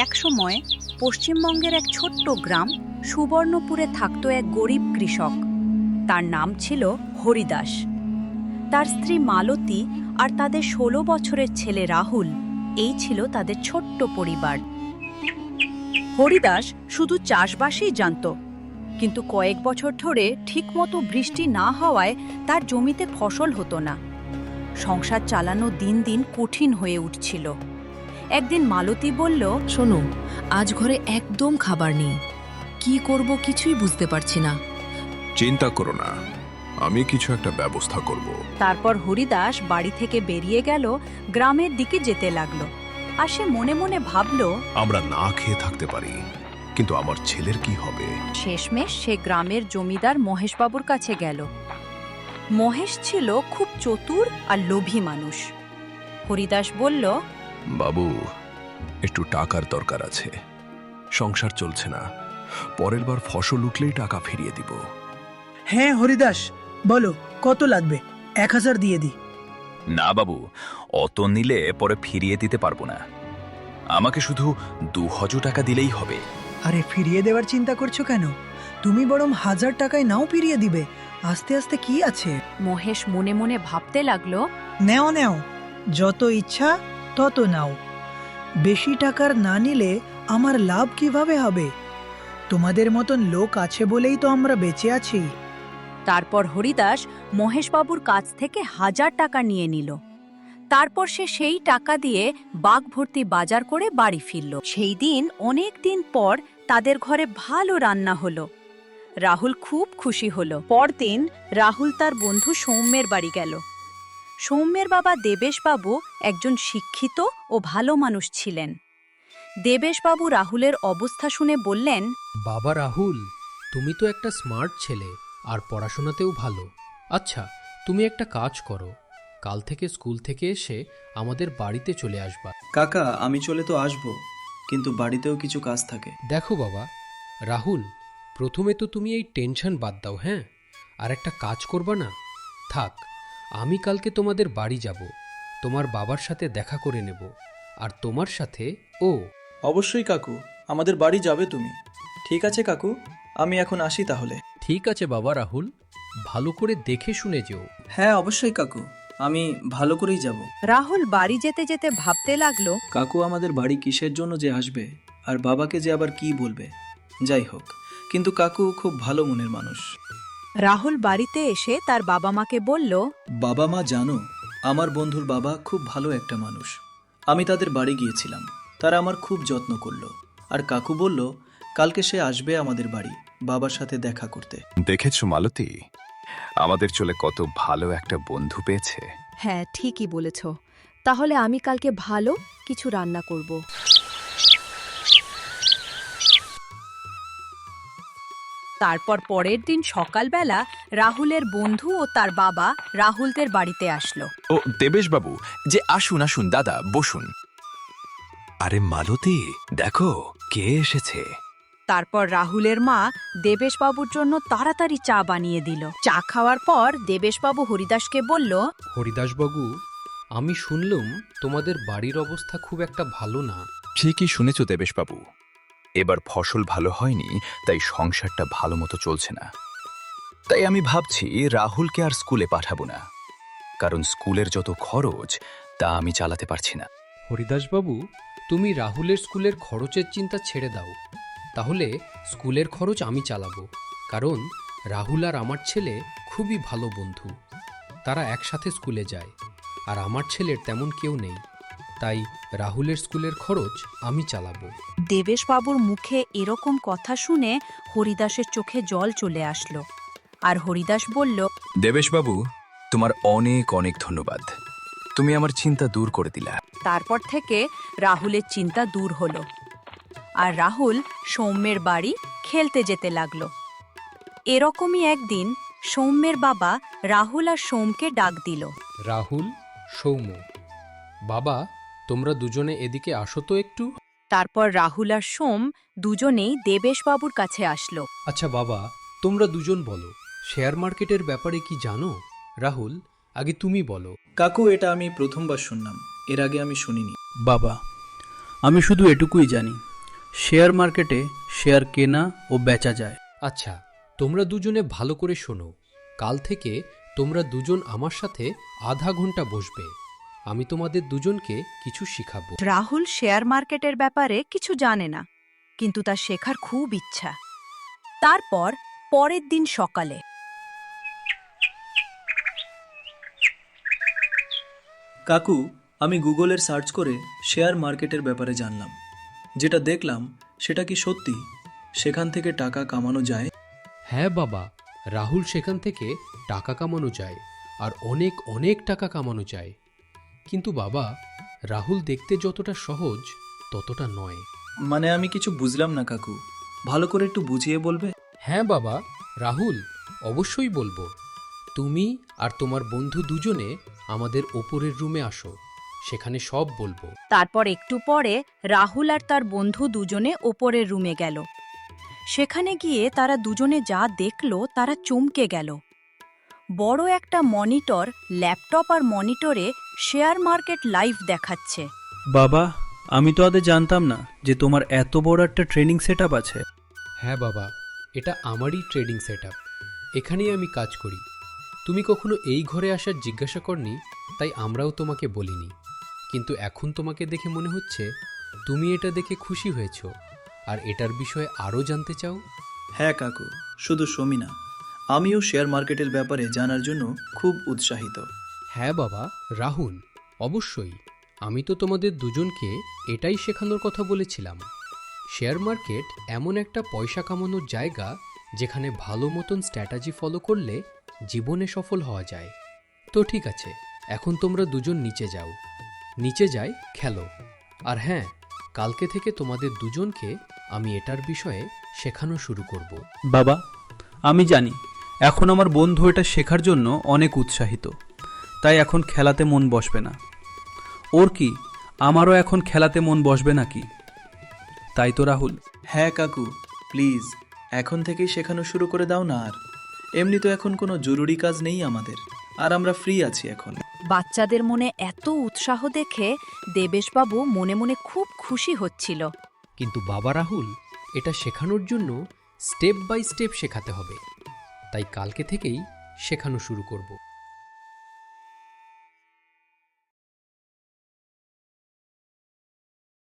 একসময় পশ্চিমবঙ্গের এক ছোট্ট গ্রাম সুবর্ণপুরে থাকত এক গরিব কৃষক। তার নাম ছিল হরিদাস। তার স্ত্রী মালতী আর তাদের ১৬ বছরের ছেলে রাহুল, এই ছিল তাদের ছোট্ট পরিবার। হরিদাস শুধু চাষবাসই জানত, কিন্তু কয়েক বছর ধরে ঠিকমতো বৃষ্টি না হওয়ায় তার জমিতে ফসল হতো না। সংসার চালানো দিন দিন কঠিন হয়ে উঠছিল। একদিন মালতী বলল, শোনো, আজ ঘরে একদম খাবার নেই, কি করব কিছুই বুঝতে পারছি না। চিন্তা করো না, আমি কিছু একটা ব্যবস্থা করব। তারপর হরিদাস বাড়ি থেকে বেরিয়ে গেল, গ্রামের দিকে যেতে লাগলো। আর সে মনে মনে ভাবল, আমরা না খেয়ে থাকতে পারি, কিন্তু আমার ছেলের কি হবে? শেষমেশ সে গ্রামের জমিদার মহেশবাবুর কাছে গেল। মহেশ ছিল খুব চতুর আর লোভী মানুষ। হরিদাস বলল, বাবু, একটু টাকার দরকার আছে, সংসার চলছে না, পরের বার ফসল উঠলেই টাকা ফিরিয়ে দিব। হ্যাঁ হরিদাস, বলো কত লাগবে? ১,০০০ দিয়ে দি। না বাবু, অত নিলে পরে ফিরিয়ে দিতে পারবো না। আমাকে শুধু ২০০ টাকা দিলেই হবে। আরে ফিরিয়ে দেওয়ার চিন্তা করছো কেন? তুমি বরং ১,০০০ টাকায় নাও ফিরিয়ে দিবে। আস্তে আস্তে কি আছে? মহেশ মনে মনে ভাবতে লাগলো, নেও নেও, যত ইচ্ছা তত নাও। বেশি টাকার না নিলে আমার লাভ কিভাবে হবে? তোমাদের মতন লোক আছে বলেই তো আমরা বেঁচে আছি। তারপর হরিদাস মহেশবাবুর কাছ থেকে ১,০০০ টাকা নিয়ে নিল। তারপর সে সেই টাকা দিয়ে বাগ ভর্তি বাজার করে বাড়ি ফিরল। সেই দিন অনেক দিন পর তাদের ঘরে ভালো রান্না হলো। রাহুল খুব খুশি হলো। পরদিন রাহুল তার বন্ধু সৌম্যের বাড়ি গেল। সৌম্যের বাবা দেবেশবাবু একজন শিক্ষিত ও ভালো মানুষ ছিলেন। দেবেশবাবু রাহুলের অবস্থা শুনে বললেন, বাবা রাহুল, তুমি তো একটা স্মার্ট ছেলে আর পড়াশোনাতেও ভালো। আচ্ছা, তুমি একটা কাজ করো, কাল থেকে স্কুল থেকে এসে আমাদের বাড়িতে চলে আসবা। কাকা, আমি চলে তো আসবো, কিন্তু বাড়িতেও কিছু কাজ থাকে। দেখো বাবা রাহুল, প্রথমে তো তুমি এই টেনশন বাদ দাও, হ্যাঁ? আর একটা কাজ করবা না? থাক, আমি কালকে তোমাদের বাড়ি যাব, তোমার বাবার সাথে দেখা করে নেব, আর তোমার সাথে ও। অবশ্যই কাকু, আমাদের বাড়ি যাবে তুমি। ঠিক আছে কাকু, আমি এখন আসি তাহলে। ঠিক আছে বাবা রাহুল, ভালো করে দেখে শুনে যেও। হ্যাঁ অবশ্যই কাকু, আমি ভালো করেই যাব। রাহুল বাড়ি যেতে যেতে ভাবতে লাগলো, কাকু আমাদের বাড়ি কিসের জন্য যে আসবে, আর বাবাকে যে আবার কি বলবে। যাই হোক, কিন্তু কাকু খুব ভালো মনের মানুষ। রাহুল বাড়িতে এসে তার বাবা মাকে বলল, বাবা মা জানো, আমার বন্ধুর বাবা খুব ভালো একটা মানুষ। আমি তাদের বাড়ি গিয়েছিলাম, তারা আমার খুব যত্ন করলো। আর কাকু বলল কালকে সে আসবে আমাদের বাড়ি বাবার সাথে দেখা করতে। দেখেছো মালতী, আমাদের চলে কত ভালো একটা বন্ধু পেয়েছে। হ্যাঁ, ঠিকই বলেছ। তাহলে আমি কালকে ভালো কিছু রান্না করব। তারপর পরের দিন সকালবেলা রাহুলের বন্ধু ও তার বাবা রাহুলদের বাড়িতে আসলো। ও দেবেশবাবু, যে আসুন আসুন দাদা, বসুন। আরে মালতী, দেখো কে এসেছে। তারপর রাহুলের মা দেবেশবাবুর জন্য তাড়াতাড়ি চা বানিয়ে দিল। চা খাওয়ার পর দেবেশবাবু হরিদাসকে বলল, হরিদাসবাবু, আমি শুনলাম তোমাদের বাড়ির অবস্থা খুব একটা ভালো না। ঠিকই শুনেছ দেবেশবাবু, এবার ফসল ভালো হয়নি, তাই সংসারটা ভালো মতো চলছে না। তাই আমি ভাবছি রাহুলকে আর স্কুলে পাঠাবো না, কারণ স্কুলের যত খরচ তা আমি চালাতে পারছি না। হরিদাসবাবু, তুমি রাহুলের স্কুলের খরচের চিন্তা ছেড়ে দাও। তাহলে স্কুলের খরচ আমি চালাবো, কারণ রাহুল আর আমার ছেলে খুবই ভালো বন্ধু। তারা একসাথে স্কুলে যায়, আর আমার ছেলের তেমন কেউ নেই, তাই রাহুলের স্কুলের খরচ আমি চালাবো। দেবেশবাবুর মুখে এরকম কথা শুনে হরিদাসের চোখে জল চলে আসলো। আর হরিদাস বলল, দেবেশবাবু, তোমার অনেক অনেক ধন্যবাদ, তুমি আমার চিন্তা দূর করে দিলা। তারপর থেকে রাহুলের চিন্তা দূর হলো, আর রাহুল সৌম্যের বাড়ি খেলতে যেতে লাগলো। এরকমই একদিন সৌম্যের বাবা রাহুল আর সোমকে ডাক দিল। রাহুল, সৌম্য, বাবা, তোমরা দুজনে এদিকে আসো তো একটু। তারপর রাহুল আর সোম দুজনেই দেবেশবাবুর কাছে আসলো। আচ্ছা বাবা, তোমরা দুজন বলো, শেয়ার মার্কেটের ব্যাপারে কি জানো? রাহুল, আগে তুমি বলো। কাকু, এটা আমি প্রথমবার শুনলাম, এর আগে আমি শুনিনি। বাবা, আমি শুধু এটুকুই জানি, শেয়ার মার্কেটে শেয়ার কেনা ও বেচা যায়। আচ্ছা, তোমরা দুজনে ভালো করে শোনো। কাল থেকে তোমরা দুজন আমার সাথে আধা ঘন্টা বসবে। আমি তোমাদের দুজনকে কিছু শিখাবো। রাহুল শেয়ার মার্কেটের ব্যাপারে কিছু জানে না, কিন্তু তার শেখার খুব ইচ্ছা। তারপর পরের দিন সকালে কাকু, আমি গুগলের সার্চ করে শেয়ার মার্কেটের ব্যাপারে জানলাম। যেটা দেখলাম সেটা কি সত্যি? সেখান থেকে টাকা কামানো যায়? হ্যাঁ বাবা, রাহুল সেখান থেকে টাকা কামানো যায়, আর অনেক অনেক টাকা কামানো যায়। কিন্তু বাবা, রাহুল দেখতে যতটা সহজ ততটা নয়। মানে আমি কিছু বুঝলাম না কাকু, ভালো করে একটু বুঝিয়ে বলবে? হ্যাঁ বাবা, রাহুল, অবশ্যই বলবো। তুমি আর তোমার বন্ধু দুজনে আমাদের ওপরের রুমে আসো, সেখানে সব বলবো। তারপর একটু পরে রাহুল আর তার বন্ধু দুজনে ওপরের রুমে গেল। সেখানে গিয়ে তারা দুজনে যা দেখল তারা চমকে গেল। বড় একটা মনিটর, ল্যাপটপ আর মনিটরে শেয়ার মার্কেট লাইভ দেখাচ্ছে। বাবা, আমি তো আগে জানতাম না যে তোমার এত বড় একটা ট্রেনিং সেট আপ আছে। হ্যাঁ বাবা, এটা আমারই ট্রেডিং সেট আপ। এখানেই আমি কাজ করি। তুমি কখনো এই ঘরে আসার জিজ্ঞাসা করনি, তাই আমরাও তোমাকে বলিনি। কিন্তু এখন তোমাকে দেখে মনে হচ্ছে তুমি এটা দেখে খুশি হয়েছ আর এটার বিষয়ে আরও জানতে চাও। হ্যাঁ কাকু, শুধু সমী না, আমিও শেয়ার মার্কেটের ব্যাপারে জানার জন্য খুব উৎসাহিত। হ্যাঁ বাবা, রাহুল, অবশ্যই। আমি তো তোমাদের দুজনকে এটাই শেখানোর কথা বলেছিলাম। শেয়ার মার্কেট এমন একটা পয়সা কামানোর জায়গা যেখানে ভালো মতন স্ট্র্যাটেজি ফলো করলে জীবনে সফল হওয়া যায়। তো ঠিক আছে, এখন তোমরা দুজন নিচে যাও, নিচে যাই খেলো। আর হ্যাঁ, কালকে থেকে তোমাদের দুজনকে আমি এটার বিষয়ে শেখানো শুরু করব। বাবা, আমি জানি এখন আমার বন্ধু এটা শেখার জন্য অনেক উৎসাহিত, তাই এখন খেলাতে মন বসবে না। ওর কি আমারও এখন খেলাতে মন বসবে নাকি? তাই তো রাহুল? হ্যাঁ কাকু, প্লিজ এখন থেকেই শেখানো শুরু করে দাও না। আর এমনি তো এখন কোনো জরুরি কাজ নেই আমাদের, আর আমরা ফ্রি আছি এখন। বাচ্চাদের মনে এত উৎসাহ দেখে দেবেশবাবু মনে মনে খুব খুশি হচ্ছিল। কিন্তু বাবা রাহুল, এটা শেখানোর জন্য স্টেপ বাই স্টেপ শেখাতে হবে, তাই কালকে থেকেই শেখানো শুরু করব।